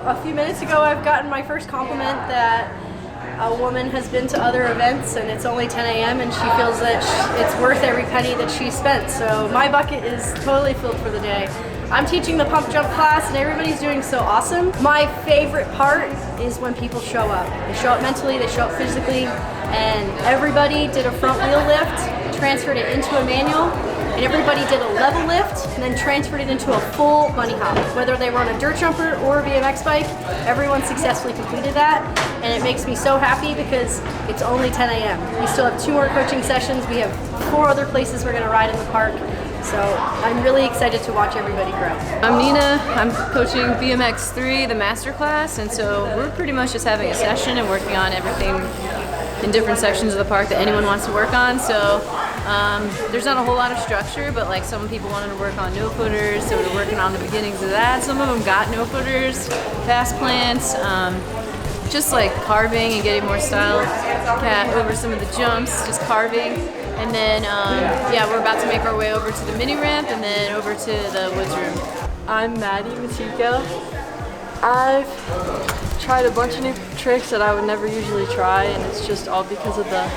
a few minutes ago I've gotten my first compliment that a woman has been to other events and it's only 10 a.m. and she feels that it's worth every penny that she spent. So my bucket is totally filled for the day. I'm teaching the pump jump class and everybody's doing so awesome. My favorite part is when people show up. They show up mentally, they show up physically, and everybody did a front wheel lift, transferred it into a manual, and everybody did a level lift and then transferred it into a full bunny hop. Whether they were on a dirt jumper or a BMX bike, everyone successfully completed that, and it makes me so happy because it's only 10 a.m. We still have 2 more coaching sessions. We have 4 other places we're gonna ride in the park. So I'm really excited to watch everybody grow. I'm Nina, I'm coaching BMX 3, the master class, and so we're pretty much just having a session and working on everything in different sections of the park that anyone wants to work on. So there's not a whole lot of structure, but like some people wanted to work on no footers, so we're working on the beginnings of that. Some of them got no footers, fast plants, just like carving and getting more style over some of the jumps, just carving. And then, yeah, we're about to make our way over to the mini ramp and then over to the woods room. I'm Maddie Matiko. I've tried a bunch of new tricks that I would never usually try, and it's just all because of the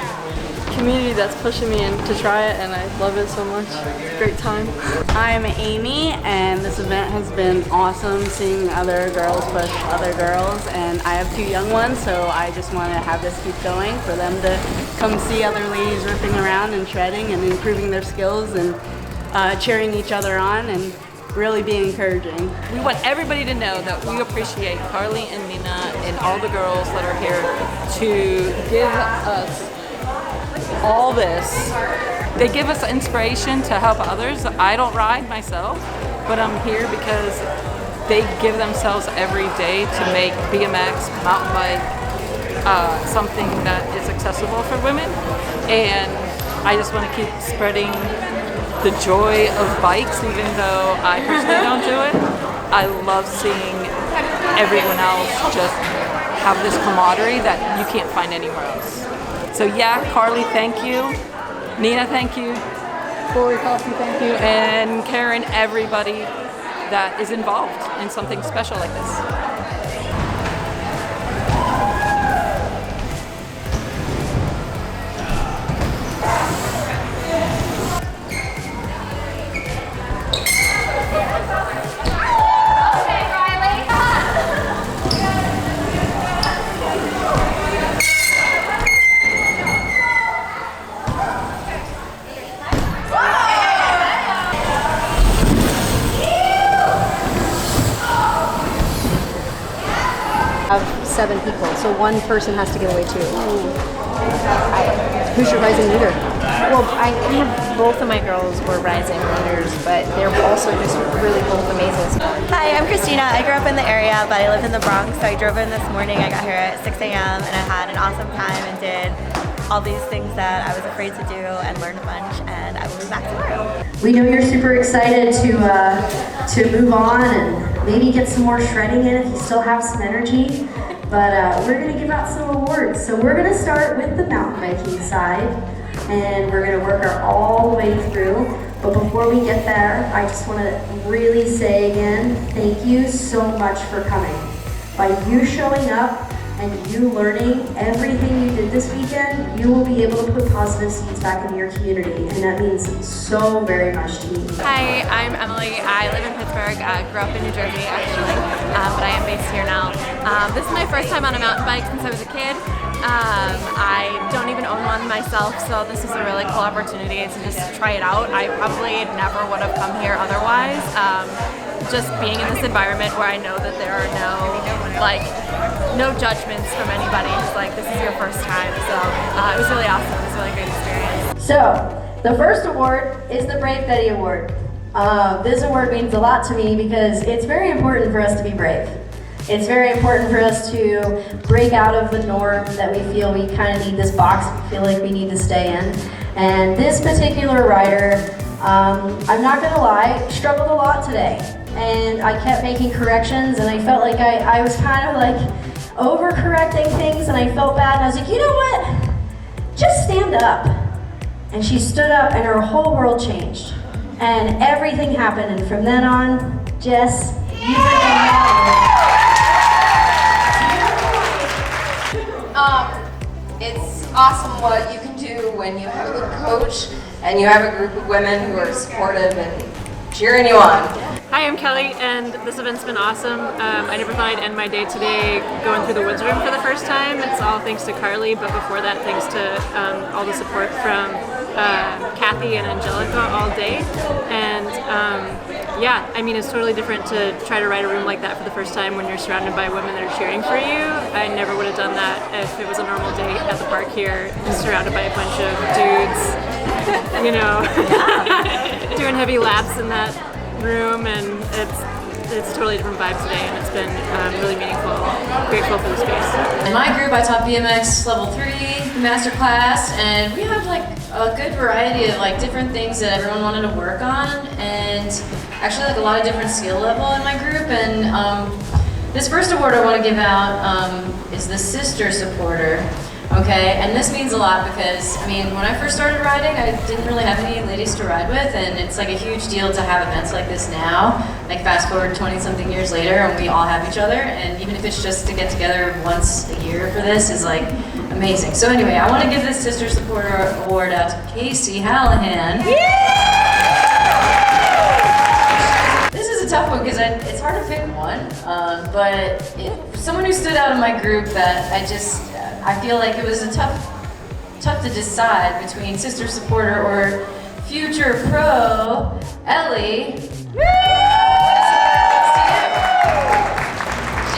community that's pushing me in to try it, and I love it so much. It's a great time. I'm Amy, and this event has been awesome, seeing other girls push other girls, and I have 2 young ones, so I just want to have this keep going for them to come see other ladies ripping around and shredding and improving their skills and cheering each other on and really be encouraging. We want everybody to know that we appreciate Carly and Nina and all the girls that are here to give us all this. They give us inspiration to help others. I don't ride myself, but I'm here because they give themselves every day to make BMX, mountain bike, something that is accessible for women. And I just want to keep spreading the joy of bikes, even though I personally don't do it. I love seeing everyone else just have this camaraderie that you can't find anywhere else. So yeah, Carly, thank you. Nina, thank you. Corey Coffey, thank you. And Karen, everybody that is involved in something special like this. Have 7 people, so one person has to get away too. Who's your rising leader? Well, I have both of my girls were rising leaders, but they're also just really both amazing. Hi, I'm Christina. I grew up in the area, but I live in the Bronx, so I drove in this morning. I got here at 6 a.m. and I had an awesome time and did all these things that I was afraid to do and learned a bunch, and I will be back tomorrow. We know you're super excited to move on and maybe get some more shredding in if you still have some energy. But we're going to give out some awards. So we're going to start with the mountain biking side, and we're going to work our all the way through. But before we get there, I just want to really say again, thank you so much for coming. By you showing up and you learning everything you did this weekend, you will be able to put positive seeds back into your community, and that means so very much to me. Hi, I'm Emily. I live in Pittsburgh. I grew up in New Jersey, actually, but I am based here now. This is my first time on a mountain bike since I was a kid. I don't even own one myself, so this is a really cool opportunity to just try it out. I probably never would have come here otherwise. Just being in this environment where I know that there are no judgments from anybody. It's like, this is your first time. So it was really awesome. It was a really great experience. So the first award is the Brave Betty Award. This award means a lot to me because it's very important for us to be brave. It's very important for us to break out of the norm that we feel we kind of need this box, we feel like we need to stay in. And this particular rider, I'm not gonna lie, struggled a lot today. And I kept making corrections, and I felt like I was kind of like overcorrecting things, and I felt bad, and I was like, you know what? Just stand up. And she stood up, and her whole world changed. And everything happened, and from then on, Jess, you freaking nailed it. It's awesome what you can do when you have a good coach and you have a group of women who are supportive and cheering you on. Hi, I'm Kelly, and this event's been awesome. I never thought I'd end my day today going through the woods room for the first time. It's all thanks to Carly, but before that, thanks to all the support from Kathy and Angelica all day. And yeah, I mean, it's totally different to try to ride a room like that for the first time when you're surrounded by women that are cheering for you. I never would have done that if it was a normal day at the park here, surrounded by a bunch of dudes, you know, doing heavy laps in that room, and it's totally different vibe today, and it's been really meaningful. Grateful for the space. In my group, I taught BMX level 3, the master class, and we had like a good variety of like different things that everyone wanted to work on, and actually like a lot of different skill level in my group. And this first award I want to give out is the Sister Supporter. Okay, and this means a lot because, I mean, when I first started riding, I didn't really have any ladies to ride with, and it's like a huge deal to have events like this now. Like fast forward 20-something years later, and we all have each other, and even if it's just to get together once a year for this is like amazing. So anyway, I want to give this Sister Supporter Award out to Casey Hallahan. This is a tough one because it's hard to pick one, but someone who stood out in my group that I feel like it was tough to decide between Sister Supporter or Future Pro, Ellie. She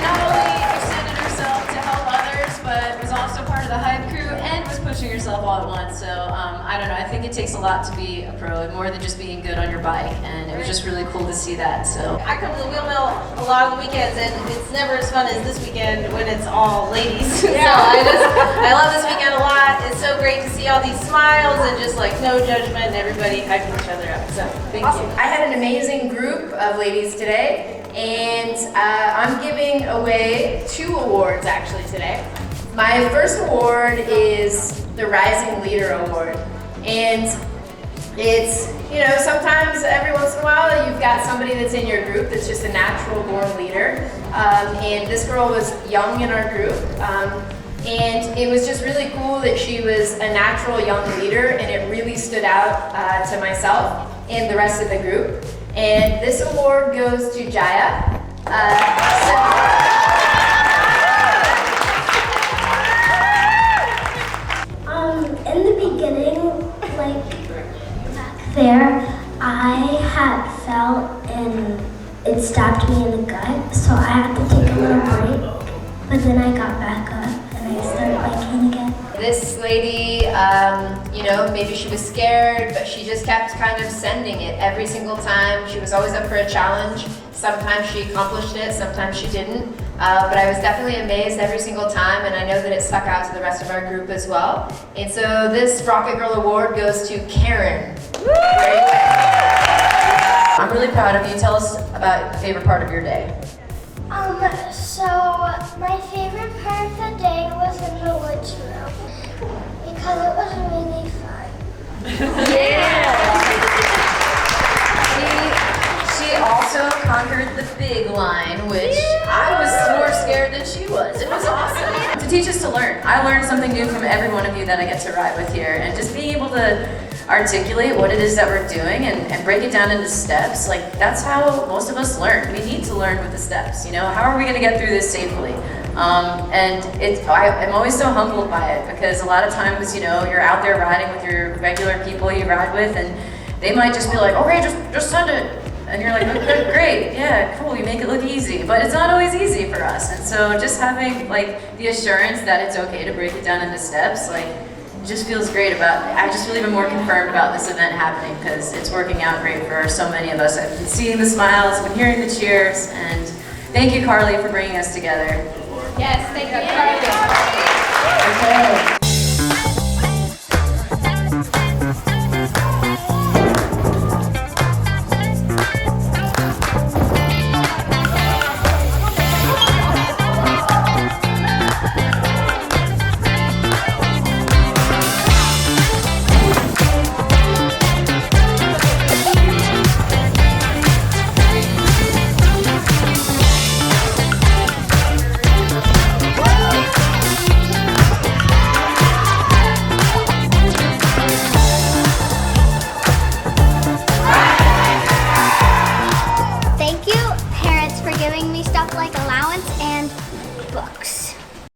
not only extended herself to help others, but was also part of the hype crew and was pushing herself all at once. So I don't know, I think it takes a lot to be a pro, more than just being good on your bike, and it was just really cool to see that. So I come to the wheel mill a lot of the weekends, and it's never as fun as this weekend when it's all ladies. Yeah. So I love this weekend a lot. It's so great to see all these smiles and just like no judgment and everybody hyping each other up. So thank you. I had an amazing group of ladies today, and I'm giving away 2 awards actually today. My first award is the Rising Leader Award, and it's, you know, sometimes every once in a while you've got somebody that's in your group that's just a natural born leader, and this girl was young in our group, and it was just really cool that she was a natural young leader, and it really stood out to myself and the rest of the group. And this award goes to Jaya. In the beginning, like back there, I had fell and it stabbed me in the gut, so I had to take a little break, but then I got back up and I started biking again. This lady, you know, maybe she was scared, but she just kept kind of sending it every single time. She was always up for a challenge. Sometimes she accomplished it, sometimes she didn't. But I was definitely amazed every single time, and I know that it stuck out to the rest of our group as well. And so this Rocket Girl Award goes to Karen. I'm really proud of you. Tell us about your favorite part of your day. So my favorite part of the day was in the woods room because it was really fun. She also conquered the big line, which I was more scared than she was. It was awesome. To teach us to learn. I learned something new from every one of you that I get to ride with here, and just being able to articulate what it is that we're doing and break it down into steps, like that's how most of us learn. We need to learn with the steps, you know? How are we gonna get through this safely? And I'm always so humbled by it, because a lot of times, you know, you're out there riding with your regular people you ride with, and they might just be like, okay, just send it. And you're like, okay, great, yeah, cool, you make it look easy. But it's not always easy for us. And so just having like the assurance that it's okay to break it down into steps, like, just feels great I just feel even more confirmed about this event happening, because it's working out great for so many of us. I've been seeing the smiles, I've been hearing the cheers, and thank you, Carly, for bringing us together. Yes, thank you, Carly. Okay.